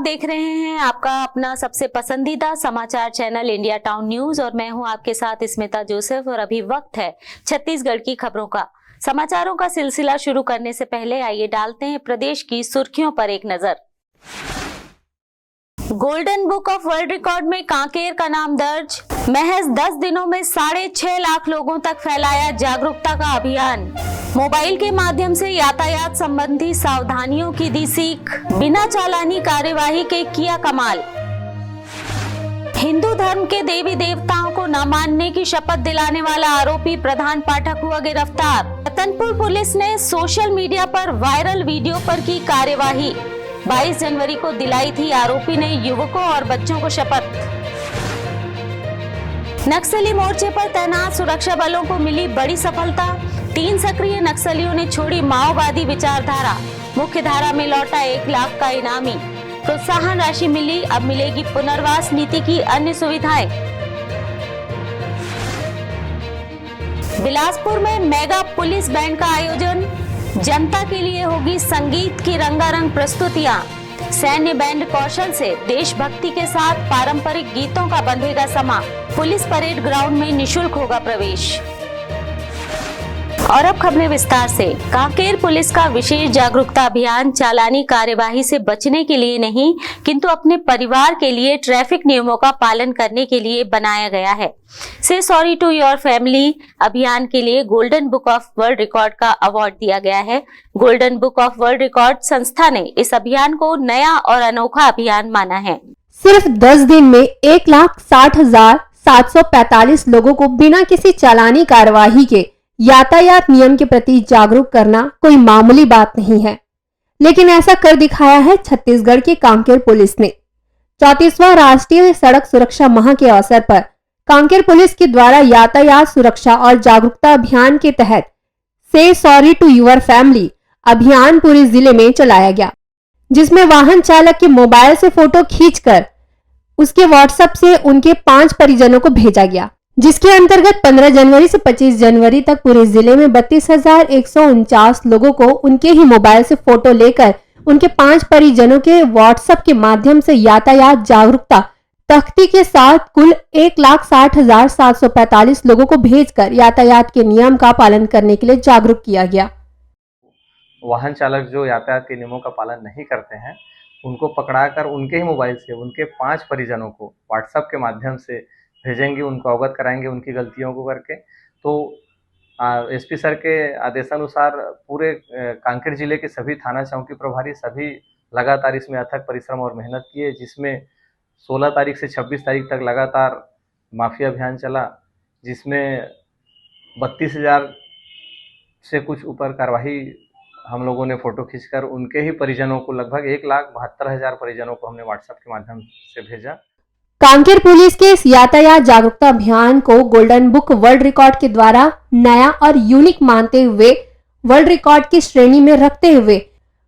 देख रहे हैं आपका अपना सबसे पसंदीदा समाचार चैनल इंडिया टाउन न्यूज और मैं हूं आपके साथ स्मिता जोसेफ। और अभी वक्त है छत्तीसगढ़ की खबरों का। समाचारों का सिलसिला शुरू करने से पहले आइए डालते हैं प्रदेश की सुर्खियों पर एक नजर। Golden book of world record में कांकेर का नाम दर्ज। महज 10 दिनों में 6.5 लाख लोगों तक फैलाया जागरूकता का अभियान। मोबाइल के माध्यम से यातायात संबंधी सावधानियों की दी सीख। बिना चालानी कार्यवाही के किया कमाल। हिंदू धर्म के देवी देवताओं को न मानने की शपथ दिलाने वाला आरोपी प्रधान पाठक हुआ गिरफ्तार। रतनपुर पुलिस ने सोशल मीडिया पर वायरल वीडियो पर की कार्यवाही। 22 जनवरी को दिलाई थी आरोपी ने युवकों और बच्चों को शपथ। नक्सली मोर्चे पर तैनात सुरक्षा बलों को मिली बड़ी सफलता। 3 सक्रिय नक्सलियों ने छोड़ी माओवादी विचारधारा। मुख्य धारा में लौटा 1 लाख का इनामी। प्रोत्साहन राशि मिली, अब मिलेगी पुनर्वास नीति की अन्य सुविधाएं। बिलासपुर में मेगा पुलिस बैंड का आयोजन। जनता के लिए होगी संगीत की रंगारंग प्रस्तुतियां। सैन्य बैंड कौशल से देशभक्ति के साथ पारंपरिक गीतों का बंधेगा समा। पुलिस परेड ग्राउंड में निशुल्क होगा प्रवेश। और अब खबरें विस्तार से। कांकेर पुलिस का विशेष जागरूकता अभियान चालानी कार्यवाही से बचने के लिए नहीं किंतु अपने परिवार के लिए ट्रैफिक नियमों का पालन करने के लिए बनाया गया है। से सॉरी टू योर फैमिली अभियान के लिए golden book of world record का अवार्ड दिया गया है। Golden book of world record संस्था ने इस अभियान को नया और अनोखा अभियान माना है। सिर्फ 10 दिन में 1,60,745 लोगों को बिना किसी चालानी कार्यवाही के यातायात नियम के प्रति जागरूक करना कोई मामूली बात नहीं है, लेकिन ऐसा कर दिखाया है छत्तीसगढ़ की कांकेर पुलिस ने। 34वां राष्ट्रीय सड़क सुरक्षा माह के अवसर पर कांकेर पुलिस के द्वारा यातायात सुरक्षा और जागरूकता अभियान के तहत से सॉरी टू योर फैमिली अभियान पूरे जिले में चलाया गया, जिसमें वाहन चालक के मोबाइल से फोटो खींचकर उसके व्हाट्सएप से उनके 5 परिजनों को भेजा गया, जिसके अंतर्गत 15 जनवरी से 25 जनवरी तक पूरे जिले में 32,149 लोगों को उनके ही मोबाइल से फोटो लेकर उनके 5 परिजनों के व्हाट्सएप के माध्यम से यातायात जागरूकता तख्ती के साथ कुल 1,60,745 लोगों को भेजकर यातायात के नियम का पालन करने के लिए जागरूक किया गया। वाहन चालक जो यातायात के नियमों का पालन नहीं करते हैं उनको पकड़ाकर उनके ही मोबाइल से उनके 5 परिजनों को व्हाट्सएप के माध्यम से भेजेंगे, उनको अवगत कराएंगे उनकी गलतियों को करके। तो एसपी सर के आदेशानुसार पूरे कांकेर जिले के सभी थाना चौकी प्रभारी सभी लगातार इसमें अथक परिश्रम और मेहनत किए, जिसमें 16 तारीख से 26 तारीख तक लगातार माफिया अभियान चला, जिसमें 32,000 से कुछ ऊपर कार्रवाई हम लोगों ने फोटो खींचकर उनके ही परिजनों को लगभग 1,72,000 परिजनों को हमने व्हाट्सएप के माध्यम से भेजा। कांकेर पुलिस के इस यातायात जागरूकता अभियान को गोल्डन बुक वर्ल्ड रिकॉर्ड के द्वारा नया और यूनिक मानते हुए वर्ल्ड रिकॉर्ड की श्रेणी में रखते हुए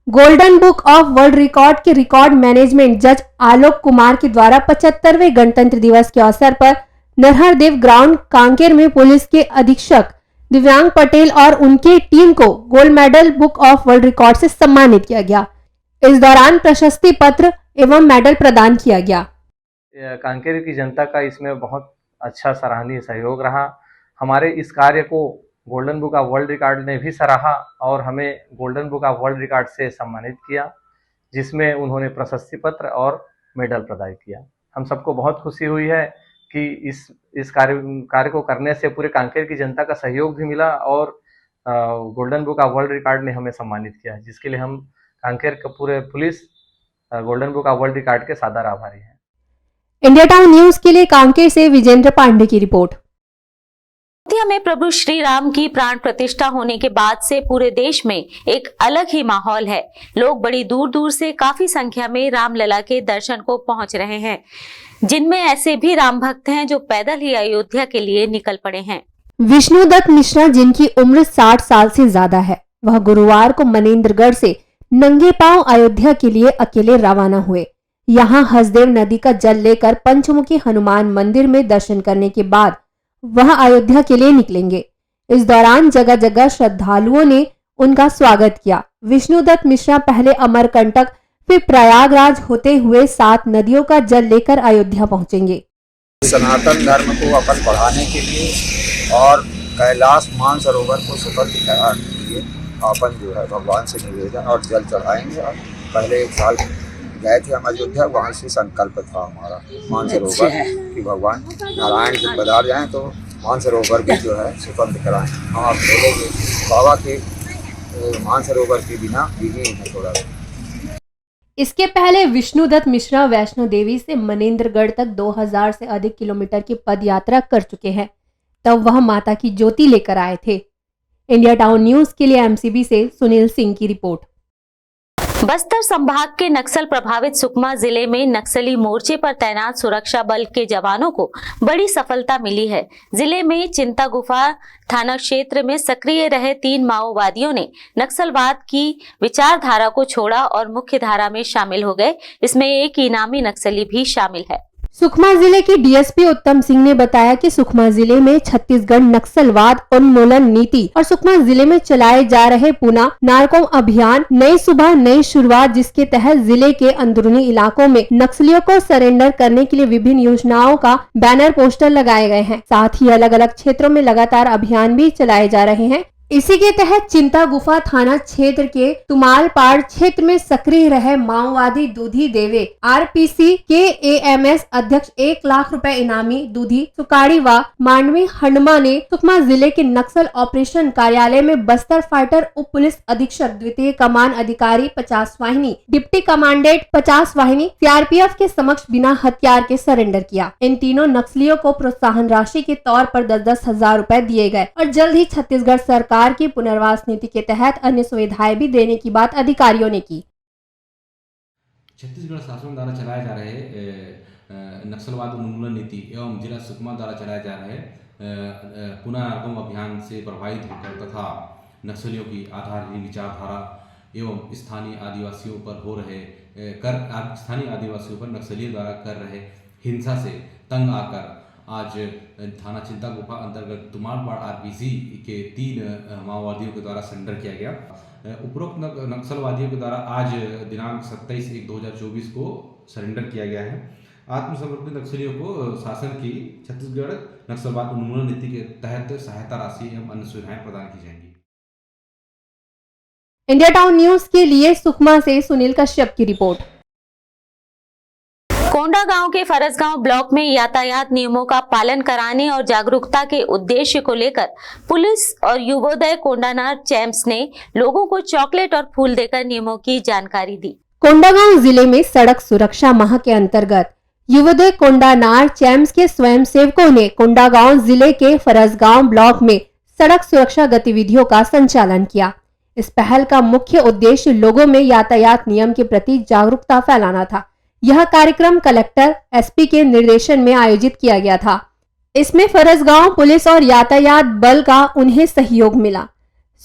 golden book of world record के रिकॉर्ड मैनेजमेंट जज आलोक कुमार के द्वारा 75वें गणतंत्र दिवस के अवसर पर नरहरदेव ग्राउंड कांकेर में पुलिस के अधीक्षक दिव्यांग पटेल और उनकी टीम को gold medal book of world record से सम्मानित किया गया। इस दौरान प्रशस्ति पत्र एवं मेडल प्रदान किया गया। कांकेर की जनता का इसमें बहुत अच्छा सराहनीय सहयोग रहा। हमारे इस कार्य को golden book of world record ने भी सराहा और हमें golden book of world record से सम्मानित किया, जिसमें उन्होंने प्रशस्ति पत्र और मेडल प्रदान किया। हम सबको बहुत खुशी हुई है कि इस कार्य को करने से पूरे कांकेर की जनता का सहयोग भी मिला और golden book of world record ने हमें सम्मानित किया, जिसके लिए हम कांकेर के पूरे police golden book of world record के सादर आभारी हैं। इंडिया टाउन न्यूज के लिए कांकेर से विजेंद्र पांडे की रिपोर्ट। अयोध्या में प्रभु श्री राम की प्राण प्रतिष्ठा होने के बाद से पूरे देश में एक अलग ही माहौल है। लोग बड़ी दूर दूर से काफी संख्या में रामलला के दर्शन को पहुंच रहे हैं, जिनमें ऐसे भी राम भक्त हैं जो पैदल ही अयोध्या के लिए निकल पड़े हैं। विष्णुदत्त मिश्रा, जिनकी उम्र 60 साल से ज्यादा है, वह गुरुवार को मनेंद्रगढ़ से नंगे पांव अयोध्या के लिए अकेले रवाना हुए। यहाँ हसदेव नदी का जल लेकर पंचमुखी हनुमान मंदिर में दर्शन करने के बाद वह अयोध्या के लिए निकलेंगे। इस दौरान जगह जगह श्रद्धालुओं ने उनका स्वागत किया। विष्णुदत्त मिश्रा पहले अमरकंटक, फिर प्रयागराज होते हुए 7 नदियों का जल लेकर अयोध्या पहुंचेंगे। सनातन धर्म को अपन बढ़ाने के लिए और कैलाश मानसरोवर को सुगंधित कराने के लिए अपन जो है भगवान से निवेदन और जल चढ़ाएंगे। और पहले एक साल गए थे हम अयोध्या, वहाँ से संकल्प था हमारा मानसरोवर कि भगवान नारायण जब पधार जाएँ तो मानसरोवर भी जो है सुगंध कराएँ। और बोलेंगे बाबा के मानसरोवर के बिना विहीन है थोड़ा। इसके पहले विष्णुदत्त मिश्रा वैष्णो देवी से मनेंद्रगढ़ तक 2000 से अधिक किलोमीटर की पद यात्रा कर चुके हैं। तब वह माता की ज्योति लेकर आए थे। इंडिया टाउन न्यूज के लिए एमसीबी से सुनील सिंह की रिपोर्ट। बस्तर संभाग के नक्सल प्रभावित सुकमा जिले में नक्सली मोर्चे पर तैनात सुरक्षा बल के जवानों को बड़ी सफलता मिली है। जिले में चिंता गुफा थाना क्षेत्र में सक्रिय रहे 3 माओवादियों ने नक्सलवाद की विचारधारा को छोड़ा और मुख्य धारा में शामिल हो गए। इसमें एक इनामी नक्सली भी शामिल है। सुकमा जिले के डीएसपी उत्तम सिंह ने बताया कि सुकमा जिले में छत्तीसगढ़ नक्सलवाद उन्मूलन नीति और सुकमा जिले में चलाए जा रहे पूना नारकों अभियान नई सुबह नई शुरुआत, जिसके तहत जिले के अंदरूनी इलाकों में नक्सलियों को सरेंडर करने के लिए विभिन्न योजनाओं का बैनर पोस्टर लगाए गए हैं। साथ ही अलग अलग क्षेत्रों में लगातार अभियान भी चलाए जा रहे हैं। इसी के तहत चिंता गुफा थाना क्षेत्र के तुमालपाड़ क्षेत्र में सक्रिय रहे माओवादी दूधी देवे आरपीसी के एएमएस अध्यक्ष 1 लाख रुपए इनामी दूधी सुकाड़ी व मांडवी हंडमा ने सुकमा जिले के नक्सल ऑपरेशन कार्यालय में बस्तर फाइटर उप पुलिस अधीक्षक द्वितीय कमान अधिकारी 50 वाहिनी डिप्टी कमांडेंट 50 वाहिनी सीआरपीएफ के समक्ष बिना हथियार के सरेंडर किया। इन तीनों नक्सलियों को प्रोत्साहन राशि के तौर पर 10-10 हजार रुपए दिए गए और जल्द ही छत्तीसगढ़ सरकार की पुनर्वास नीति के तहत अन्य सुविधाएं भी देने की बात अधिकारियों ने की। छत्तीसगढ़ शासन द्वारा चलाए जा रहे नक्सलवाद उन्मूलन नीति एवं जिला सुकमा द्वारा चलाए जा रहे पुनः नारकों अभियान से प्रभावित होकर तथा नक्सलियों की आधारहीन विचारधारा एवं स्थानीय आदिवासियों पर हो रहे स्थानीय आदिवासियों पर नक्सलियों द्वारा कर रहे हिंसा से तंग आकर आज थाना चिंता गुफा अंतर्गत तुमालपाड़ आरपीसी के 3 माओवादियों के द्वारा सरेंडर किया गया। उपरोक्त नक्सलवादियों के द्वारा आज दिनांक 27/1/2024 को सरेंडर किया गया है। आत्मसमर्पित नक्सलियों को शासन की छत्तीसगढ़ नक्सलवाद उन्मूलन नीति के तहत सहायता राशि एवं अन्य सुविधाएं प्रदान की जाएंगी। इंडिया टाउन न्यूज के लिए सुकमा से सुनील कश्यप की रिपोर्ट। कोंडा गांव के फरसगांव ब्लॉक में यातायात नियमों का पालन कराने और जागरूकता के उद्देश्य को लेकर पुलिस और युवोदय कोंडानार चैम्प्स ने लोगों को चॉकलेट और फूल देकर नियमों की जानकारी दी। कोंडागांव जिले में सड़क सुरक्षा माह के अंतर्गत युवोदय कोंडानार चैम्प्स के स्वयंसेवकों ने कोंडागांव जिले के फरसगांव ब्लॉक में सड़क सुरक्षा गतिविधियों का संचालन किया। इस पहल का मुख्य उद्देश्य लोगों में यातायात नियम के प्रति जागरूकता फैलाना था। यह कार्यक्रम कलेक्टर एसपी के निर्देशन में आयोजित किया गया था। इसमें फरसगांव पुलिस और यातायात बल का उन्हें सहयोग मिला।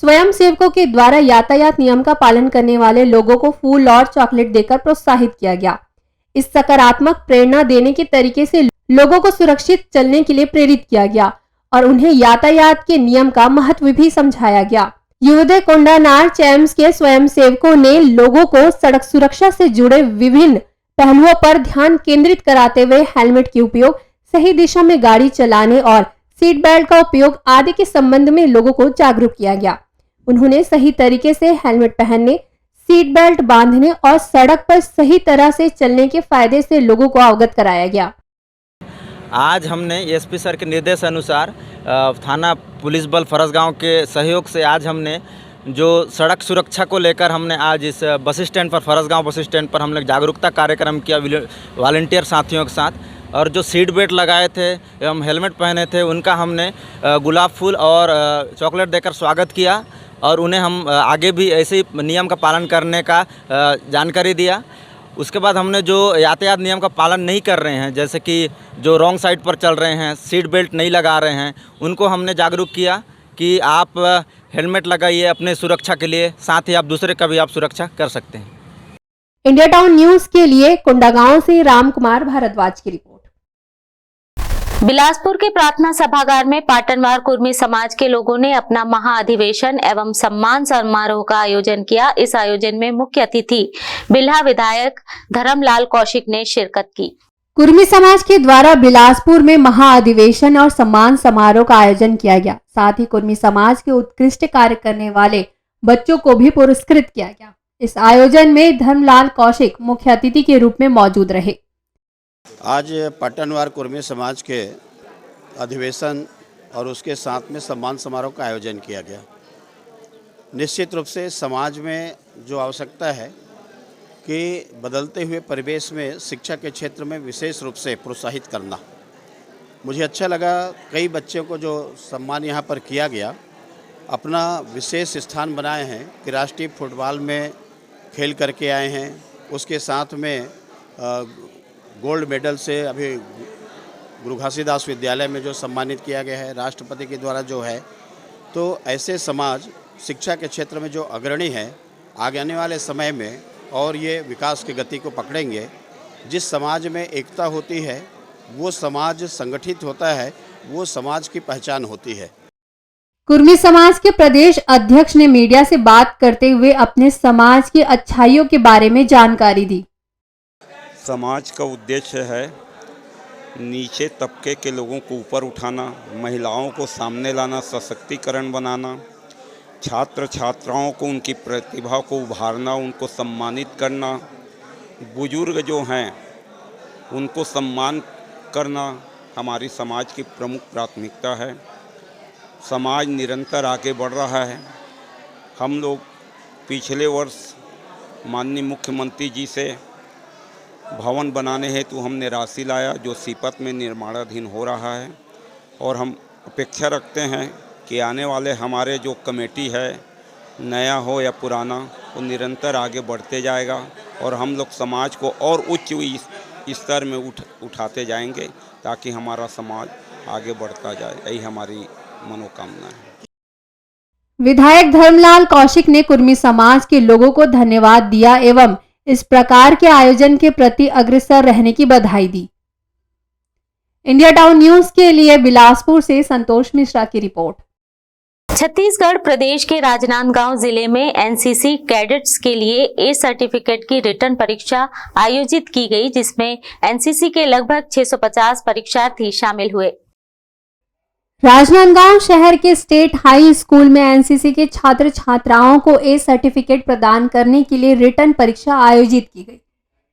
स्वयंसेवकों के द्वारा यातायात नियम का पालन करने वाले लोगों को फूल और चॉकलेट देकर प्रोत्साहित किया गया। इस सकारात्मक प्रेरणा देने के तरीके से लोगों को सुरक्षित चलने के लिए प्रेरित किया गया और उन्हें यातायात के नियम का महत्व भी समझाया गया। युवोदय कोंडानार चैम्प्स के स्वयंसेवकों ने लोगों को सड़क सुरक्षा से जुड़े विभिन्न पहलुओं पर ध्यान केंद्रित कराते हुए हेलमेट के उपयोग, सही दिशा में गाड़ी चलाने और सीट बेल्ट का उपयोग आदि के संबंध में लोगों को जागरूक किया गया। उन्होंने सही तरीके से हेलमेट पहनने, सीट बेल्ट बांधने और सड़क पर सही तरह से चलने के फायदे से लोगों को अवगत कराया गया। आज हमने एसपी सर के निर्देश अनुसार थाना पुलिस बल फरसगांव के सहयोग से आज हमने जो सड़क सुरक्षा को लेकर हमने आज इस बस स्टैंड पर फरसगांव बस स्टैंड पर हमने जागरूकता कार्यक्रम किया वॉलंटियर साथियों के साथ। और जो सीट बेल्ट लगाए थे एवं हेलमेट पहने थे उनका हमने गुलाब फूल और चॉकलेट देकर स्वागत किया और उन्हें हम आगे भी ऐसे ही नियम का पालन करने का जानकारी दिया। उसके बाद हमने जो यातायात नियम का पालन नहीं कर रहे हैं, जैसे कि जो रॉन्ग साइड पर चल रहे हैं, सीट बेल्ट नहीं लगा रहे हैं, उनको हमने जागरूक किया कि आप हेलमेट लगाइए अपने सुरक्षा के लिए, साथ ही आप दूसरे का भी आप सुरक्षा कर सकते हैं। इंडिया टाउन न्यूज के लिए कोंडागांव से राम कुमार भारद्वाज की रिपोर्ट। बिलासपुर के प्रार्थना सभागार में पाटनवार कुर्मी समाज के लोगों ने अपना महाअधिवेशन एवं सम्मान समारोह का आयोजन किया। इस आयोजन में मुख्य अतिथि बिल्हा विधायक धर्मलाल कौशिक ने शिरकत की। कुर्मी समाज के द्वारा बिलासपुर में महाअधिवेशन और सम्मान समारोह का आयोजन किया गया। साथ ही कुर्मी समाज के उत्कृष्ट कार्य करने वाले बच्चों को भी पुरस्कृत किया गया। इस आयोजन में धर्मलाल कौशिक मुख्य अतिथि के रूप में मौजूद रहे। आज पाटनवार कुर्मी समाज के अधिवेशन और उसके साथ में सम्मान समारोह का आयोजन किया गया। निश्चित रूप से समाज में जो आवश्यकता है कि बदलते हुए परिवेश में शिक्षा के क्षेत्र में विशेष रूप से प्रोत्साहित करना, मुझे अच्छा लगा। कई बच्चों को जो सम्मान यहाँ पर किया गया, अपना विशेष स्थान बनाए हैं कि राष्ट्रीय फुटबॉल में खेल करके आए हैं, उसके साथ में गोल्ड मेडल से अभी गुरु घासीदास विद्यालय में जो सम्मानित किया गया है राष्ट्रपति के द्वारा जो है। तो ऐसे समाज शिक्षा के क्षेत्र में जो अग्रणी है, आगे आने वाले समय में और ये विकास की गति को पकड़ेंगे। जिस समाज में एकता होती है, वो समाज संगठित होता है, वो समाज की पहचान होती है। कुर्मी समाज के प्रदेश अध्यक्ष ने मीडिया से बात करते हुए अपने समाज की अच्छाइयों के बारे में जानकारी दी। समाज का उद्देश्य है नीचे तबके के लोगों को ऊपर उठाना, महिलाओं को सामने लाना, सशक्तिकरण बनाना, छात्र छात्राओं को उनकी प्रतिभा को उभारना, उनको सम्मानित करना, बुजुर्ग जो हैं उनको सम्मान करना हमारी समाज की प्रमुख प्राथमिकता है। समाज निरंतर आगे बढ़ रहा है। हम लोग पिछले वर्ष माननीय मुख्यमंत्री जी से भवन बनाने हेतु हमने राशि लाया, जो सीपत में निर्माणाधीन हो रहा है, और हम अपेक्षा रखते हैं कि आने वाले हमारे जो कमेटी है, नया हो या पुराना, वो निरंतर आगे बढ़ते जाएगा और हम लोग समाज को और उच्च स्तर में उठाते जाएंगे ताकि हमारा समाज आगे बढ़ता जाए। यही हमारी मनोकामना है। विधायक धर्मलाल कौशिक ने कुर्मी समाज के लोगों को धन्यवाद दिया एवं इस प्रकार के आयोजन के प्रति अग्रसर रहने की बधाई दी। इंडिया टाउन न्यूज के लिए बिलासपुर से संतोष मिश्रा की रिपोर्ट। छत्तीसगढ़ प्रदेश के राजनांदगांव जिले में एनसीसी कैडेट्स के लिए ए सर्टिफिकेट की रिटर्न परीक्षा आयोजित की गई, जिसमें एनसीसी के लगभग 650 परीक्षार्थी शामिल हुए। राजनांदगांव शहर के स्टेट हाई स्कूल में एनसीसी के छात्र छात्राओं को ए सर्टिफिकेट प्रदान करने के लिए रिटर्न परीक्षा आयोजित की गई।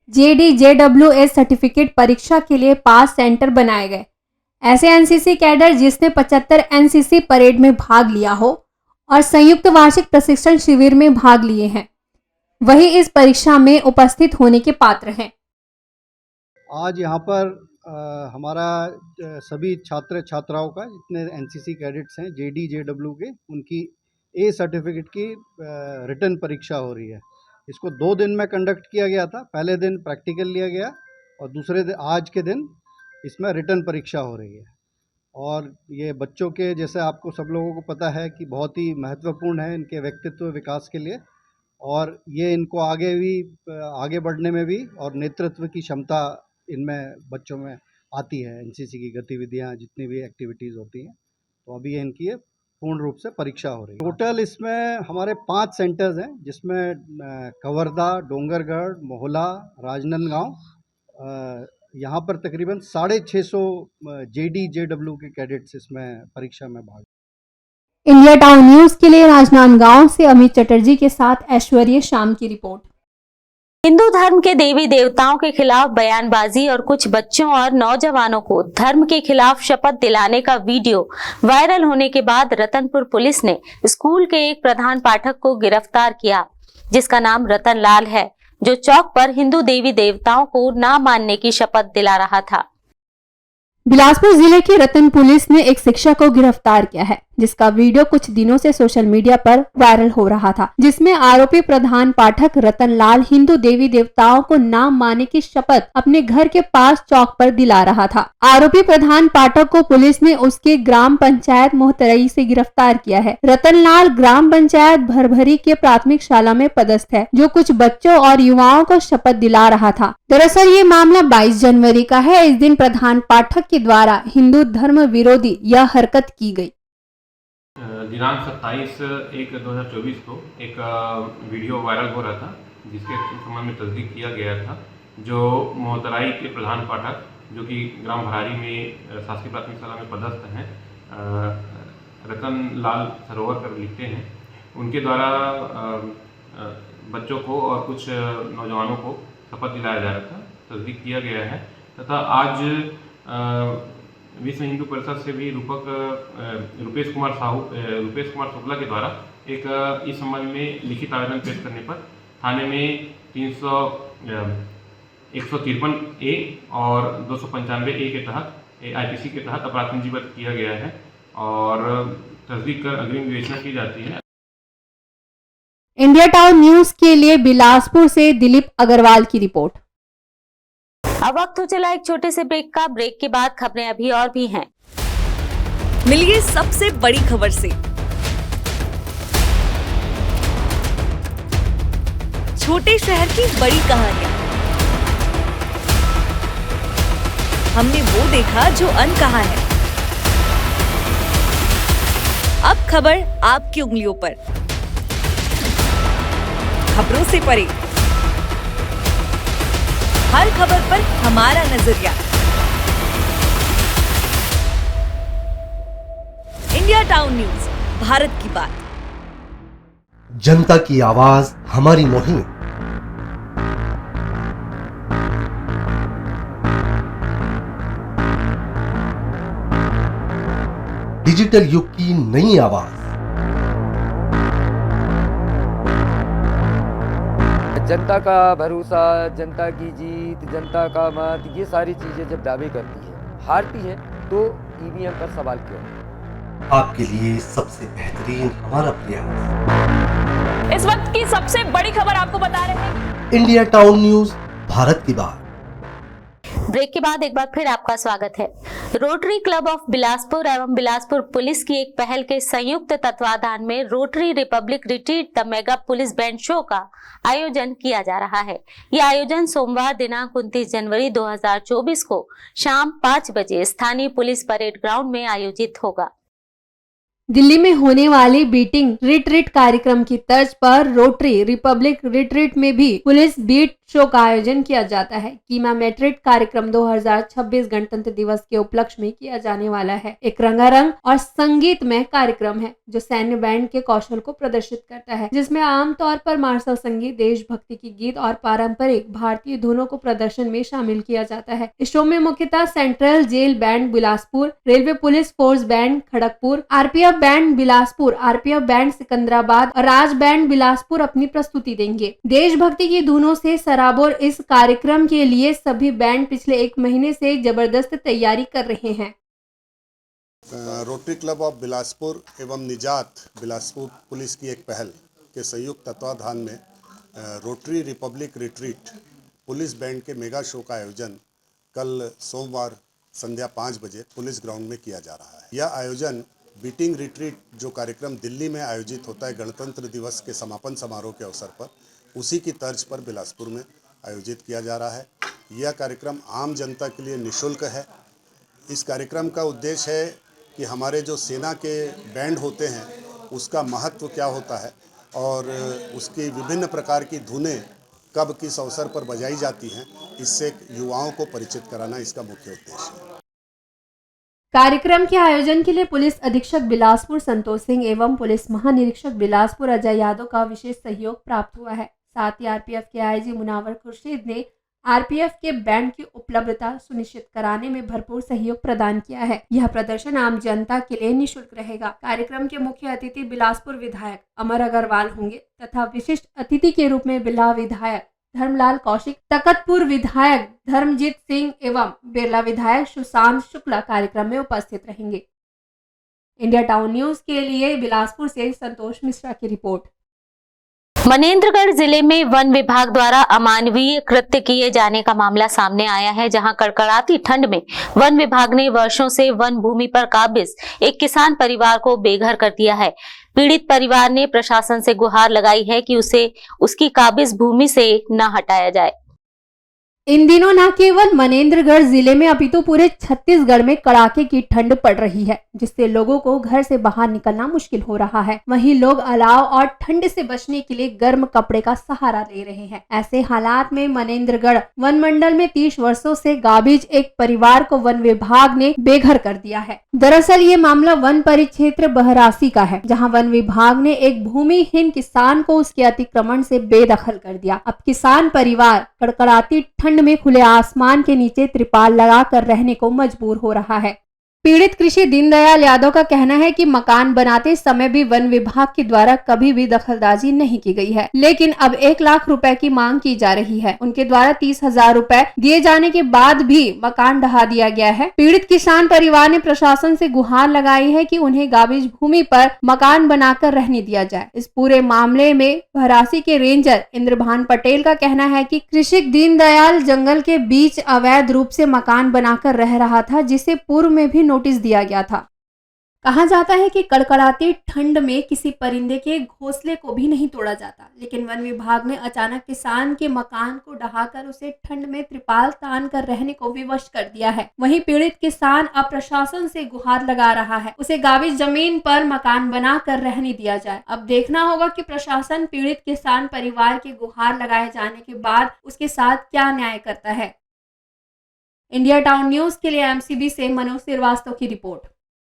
JDJW सर्टिफिकेट परीक्षा के लिए 5 सेंटर बनाए गए। ऐसे एनसीसी कैडर जिसने 75 एनसीसी परेड में भाग लिया हो और संयुक्त वार्षिक प्रशिक्षण शिविर में भाग लिए हैं, वही इस परीक्षा में उपस्थित होने के पात्र हैं। आज यहाँ पर हमारा सभी छात्र छात्राओं का, जितने एनसीसी कैडेट्स हैं JDJW के, उनकी ए सर्टिफिकेट की रिटर्न परीक्षा हो रही है। इसको 2 दिन में कंडक्ट किया गया था। पहले दिन प्रैक्टिकल लिया गया और दूसरे दिन आज के दिन इसमें रिटर्न परीक्षा हो रही है। और ये बच्चों के, जैसे आपको सब लोगों को पता है कि बहुत ही महत्वपूर्ण है इनके व्यक्तित्व विकास के लिए, और ये इनको आगे बढ़ने में भी और नेतृत्व की क्षमता इनमें बच्चों में आती है। एनसीसी की गतिविधियां, जितनी भी एक्टिविटीज़ होती हैं, तो अभी इनकी पूर्ण रूप से परीक्षा हो रही है। टोटल इसमें हमारे 5 सेंटर्स हैं, जिसमें कवर्धा, डोंगरगढ़, मोहला, राजनांदगांव। यहाँ पर तकरीबन 650 JDJW के कैडेट्स इसमें परीक्षा में भाग। इंडिया टाउन न्यूज के लिए राजनांदगांव से अमित चटर्जी के साथ ऐश्वर्य शाम की रिपोर्ट। हिंदू धर्म के देवी देवताओं के खिलाफ बयानबाजी और कुछ बच्चों और नौजवानों को धर्म के खिलाफ शपथ दिलाने का वीडियो वायरल होने के बाद रतनपुर पुलिस ने स्कूल के एक प्रधान पाठक को गिरफ्तार किया, जिसका नाम रतन लाल है, जो चौक पर हिंदू देवी देवताओं को ना मानने की शपथ दिला रहा था। बिलासपुर जिले की रतन पुलिस ने एक शिक्षक को गिरफ्तार किया है, जिसका वीडियो कुछ दिनों से सोशल मीडिया पर वायरल हो रहा था, जिसमें आरोपी प्रधान पाठक रतन लाल हिंदू देवी देवताओं को नाम मानने की शपथ अपने घर के पास चौक पर दिला रहा था। आरोपी प्रधान पाठक को पुलिस ने उसके ग्राम पंचायत मोहतरई से गिरफ्तार किया है। रतन लाल ग्राम पंचायत भरभरी के प्राथमिक शाला में पदस्थ है, जो कुछ बच्चों और युवाओं को शपथ दिला रहा था। दरअसल ये मामला 22 जनवरी का है। इस दिन प्रधान पाठक के द्वारा हिंदू धर्म विरोधी यह हरकत की गई। दिनांक 27/1/2024 को एक वीडियो वायरल हो रहा था, जिसके संबंध में तस्दीक किया गया था। जो मोहतराई के प्रधान पाठक, जो कि ग्राम भरारी में शासकीय प्राथमिक शाला में पदस्थ हैं, रतन लाल सरोवर कर लिखते हैं, उनके द्वारा बच्चों को और कुछ नौजवानों को शपथ दिलाया जा रहा था, तस्दीक किया गया है। तथा आज विश्व हिंदू परिषद से भी रुपेश कुमार शुक्ला के द्वारा एक इस संबंध में लिखित आवेदन पेश करने पर थाने में 153 ए और 295 ए के तहत IPC के तहत अपराध पंजीबद्ध किया गया है और तस्दीक कर अग्रिम विवेचना की जाती है। इंडिया टाउन न्यूज के लिए बिलासपुर से दिलीप अग्रवाल की रिपोर्ट। अब वक्त हो चला एक छोटे से ब्रेक का। ब्रेक के बाद खबरें अभी और भी हैं। मिलिए सबसे बड़ी खबर से। छोटे शहर की बड़ी कहानियां। हमने वो देखा जो अनकहा है। अब खबर आपकी उंगलियों पर। खबरों से परे, हर खबर पर हमारा नजरिया। इंडिया टाउन न्यूज, भारत की बात। जनता की आवाज हमारी मुहिम। डिजिटल युग की नई आवाज। जनता का भरोसा, जनता की जीत, जनता का मत, ये सारी चीजें जब दावे करती है, हारती है, तो EVM पर सवाल क्यों? आपके लिए सबसे बेहतरीन हमारा प्रयास। इस वक्त की सबसे बड़ी खबर आपको बता रहे हैं। इंडिया टाउन न्यूज, भारत की बात। ब्रेक के बाद एक बार फिर आपका स्वागत है। रोटरी क्लब ऑफ बिलासपुर एवं बिलासपुर पुलिस की एक पहल के संयुक्त तत्वाधान में rotary Republic retreat the mega police band show का आयोजन किया जा रहा है। यह आयोजन सोमवार दिनांक 29 जनवरी 2024 को शाम 5 बजे स्थानीय पुलिस परेड ग्राउंड में आयोजित होगा। दिल्ली में होने वाली बीटिंग रिट्रीट कार्यक्रम की तर्ज पर रोटरी रिपब्लिक रिट्रीट में भी पुलिस बीट शो का आयोजन किया जाता है। कीमा मेट्रिट कार्यक्रम 2026 गणतंत्र दिवस के उपलक्ष्य में किया जाने वाला है। एक रंगारंग और संगीतमय कार्यक्रम है जो सैन्य बैंड के कौशल को प्रदर्शित करता है, जिसमें आमतौर पर मार्शल संगीत, देशभक्ति की गीत और पारंपरिक भारतीय धुनों को प्रदर्शन में शामिल किया जाता है। इस शो में मुख्यतः central jail band Bilaspur, railway police force band Kharagpur, RPF band Bilaspur, RPF band Secunderabad और राज बैंड बिलासपुर अपनी प्रस्तुति देंगे। देशभक्ति की धुनों से सराबोर इस कार्यक्रम के लिए सभी बैंड पिछले 1 महीने से जबरदस्त तैयारी कर रहे हैं। रोटरी क्लब ऑफ बिलासपुर एवं निजात बिलासपुर पुलिस की एक पहल के संयुक्त तत्वाधान में rotary Republic retreat police band के मेगा शो का आयोजन कल सोमवार संध्या 5 बजे पुलिस ग्राउंड में किया जा रहा है। यह आयोजन बीटिंग रिट्रीट जो कार्यक्रम दिल्ली में आयोजित होता है गणतंत्र दिवस के समापन समारोह के अवसर पर, उसी की तर्ज पर बिलासपुर में आयोजित किया जा रहा है। यह कार्यक्रम आम जनता के लिए निःशुल्क है। इस कार्यक्रम का उद्देश्य है कि हमारे जो सेना के बैंड होते हैं उसका महत्व क्या होता है और उसकी विभिन्न प्रकार की धुनें कब किस अवसर पर बजाई जाती हैं, इससे युवाओं को परिचित कराना इसका मुख्य उद्देश्य है। कार्यक्रम के आयोजन के लिए पुलिस अधीक्षक बिलासपुर संतोष सिंह एवं पुलिस महानिरीक्षक बिलासपुर अजय यादव का विशेष सहयोग प्राप्त हुआ है। साथ ही RPF के IG मुनावर खुर्शीद ने RPF के बैंड की उपलब्धता सुनिश्चित कराने में भरपूर सहयोग प्रदान किया है। यह प्रदर्शन आम जनता के लिए निःशुल्क रहेगा। कार्यक्रम के मुख्य अतिथि बिलासपुर विधायक अमर अग्रवाल होंगे तथा विशिष्ट अतिथि के रूप में बिल्हा विधायक धर्मलाल कौशिक, तकतपुर विधायक धर्मजीत सिंह एवं बिरला विधायक सुशांत शुक्ला कार्यक्रम में उपस्थित रहेंगे। इंडिया टाउन न्यूज के लिए बिलासपुर से संतोष मिश्रा की रिपोर्ट। मनेंद्रगढ़ जिले में वन विभाग द्वारा अमानवीय कृत्य किए जाने का मामला सामने आया है, जहां कड़कड़ाती ठंड में वन विभाग ने वर्षों से वन भूमि पर काबिज एक किसान परिवार को बेघर कर दिया है। पीड़ित परिवार ने प्रशासन से गुहार लगाई है कि उसे उसकी काबिज भूमि से न हटाया जाए। इन दिनों न केवल मनेंद्रगढ़ जिले में अपितु पूरे छत्तीसगढ़ में कड़ाके की ठंड पड़ रही है, जिससे लोगों को घर से बाहर निकलना मुश्किल हो रहा है। वहीं लोग अलाव और ठंड से बचने के लिए गर्म कपड़े का सहारा ले रहे हैं। ऐसे हालात में मनेंद्रगढ़ वन मंडल में 30 वर्षों से गाबिज एक परिवार को वन विभाग ने बेघर कर दिया है। दरअसल ये मामला वन परिक्षेत्र बहरासी का है, जहाँ वन विभाग ने एक भूमिहीन किसान को उसके अतिक्रमण से बेदखल कर दिया। अब किसान परिवार कड़कड़ाती ठंड में खुले आसमान के नीचे त्रिपाल लगाकर रहने को मजबूर हो रहा है। पीड़ित कृषि दीनदयाल यादव का कहना है कि मकान बनाते समय भी वन विभाग के द्वारा कभी भी दखलंदाजी नहीं की गई है, लेकिन अब 1 लाख रुपए की मांग की जा रही है। उनके द्वारा 30,000 रुपए दिए जाने के बाद भी मकान ढहा दिया गया है। पीड़ित किसान परिवार ने प्रशासन से गुहार लगाई है कि उन्हें गाबिज भूमि पर मकान बनाकर रहने दिया जाए। इस पूरे मामले में बहरासी के रेंजर इंद्रभान पटेल का कहना है कि कृषक दीनदयाल जंगल के बीच अवैध रूप से मकान बनाकर रह रहा था, जिसे पूर्व में भी नोटिस दिया गया था। कहा जाता है कि कड़कड़ाती ठंड में किसी परिंदे के घोंसले को भी नहीं तोड़ा जाता, लेकिन वन विभाग ने अचानक किसान के मकान को ढहाकर उसे ठंड में त्रिपाल तान कर रहने को विवश कर दिया है। वहीं पीड़ित किसान अब प्रशासन से गुहार लगा रहा है, उसे गाबिज जमीन पर मकान बना कर रहने दिया जाए। अब देखना होगा कि प्रशासन पीड़ित किसान परिवार के गुहार लगाए जाने के बाद उसके साथ क्या न्याय करता है। इंडिया टाउन न्यूज के लिए एमसीबी से मनोज श्रीवास्तव की रिपोर्ट।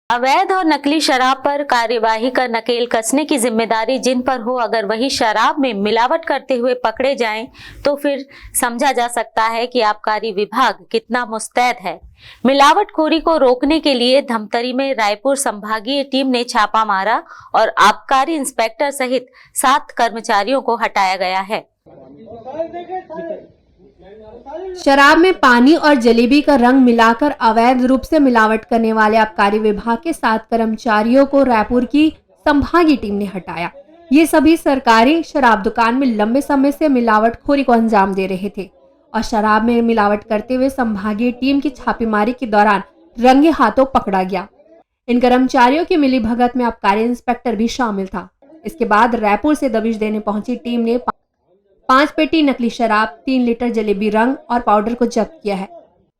अवैध और नकली शराब पर कार्यवाही कर नकेल कसने की जिम्मेदारी जिन पर हो, अगर वही शराब में मिलावट करते हुए पकड़े जाएं, तो फिर समझा जा सकता है कि आबकारी विभाग कितना मुस्तैद है। मिलावटखोरी को रोकने के लिए धमतरी में रायपुर संभागीय टीम ने छापा मारा और आबकारी इंस्पेक्टर सहित 7 कर्मचारियों को हटाया गया है। शराब में पानी और जलेबी का रंग मिलाकर अवैध रूप से मिलावट करने वाले आबकारी विभाग के 7 कर्मचारियों को रायपुर की संभागीय टीम ने हटाया। ये सभी सरकारी शराब दुकान में लंबे समय से मिलावटखोरी को अंजाम दे रहे थे और शराब में मिलावट करते हुए संभागीय टीम की छापेमारी के दौरान रंगे हाथों पकड़ा गया। इन कर्मचारियों की मिलीभगत में आबकारी इंस्पेक्टर भी शामिल था। इसके बाद रायपुर से दबिश देने पहुंची टीम ने 5 पेटी नकली शराब, 3 लीटर जलेबी रंग और पाउडर को जब्त किया है।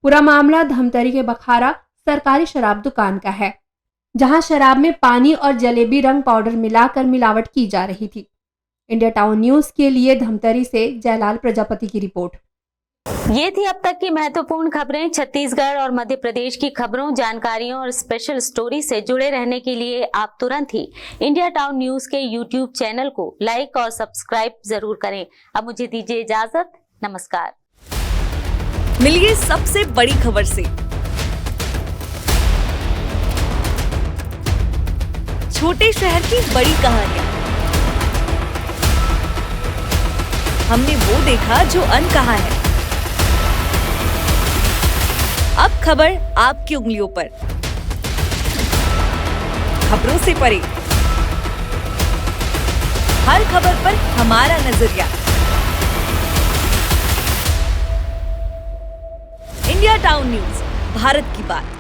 पूरा मामला धमतरी के बखारा सरकारी शराब दुकान का है, जहां शराब में पानी और जलेबी रंग पाउडर मिलाकर मिलावट की जा रही थी। इंडिया टाउन न्यूज के लिए धमतरी से जयलाल प्रजापति की रिपोर्ट। ये थी अब तक की महत्वपूर्ण खबरें। छत्तीसगढ़ और मध्य प्रदेश की खबरों, जानकारियों और स्पेशल स्टोरी से जुड़े रहने के लिए आप तुरंत ही इंडिया टाउन न्यूज के यूट्यूब चैनल को लाइक और सब्सक्राइब जरूर करें। अब मुझे दीजिए इजाजत। नमस्कार। मिलिए सबसे बड़ी खबर से। छोटे शहर की बड़ी कहानियां। हमने वो देखा जो अनकहा है। अब खबर आपकी उंगलियों पर। खबरों से परे, हर खबर पर हमारा नजरिया। इंडिया टाउन न्यूज, भारत की बात।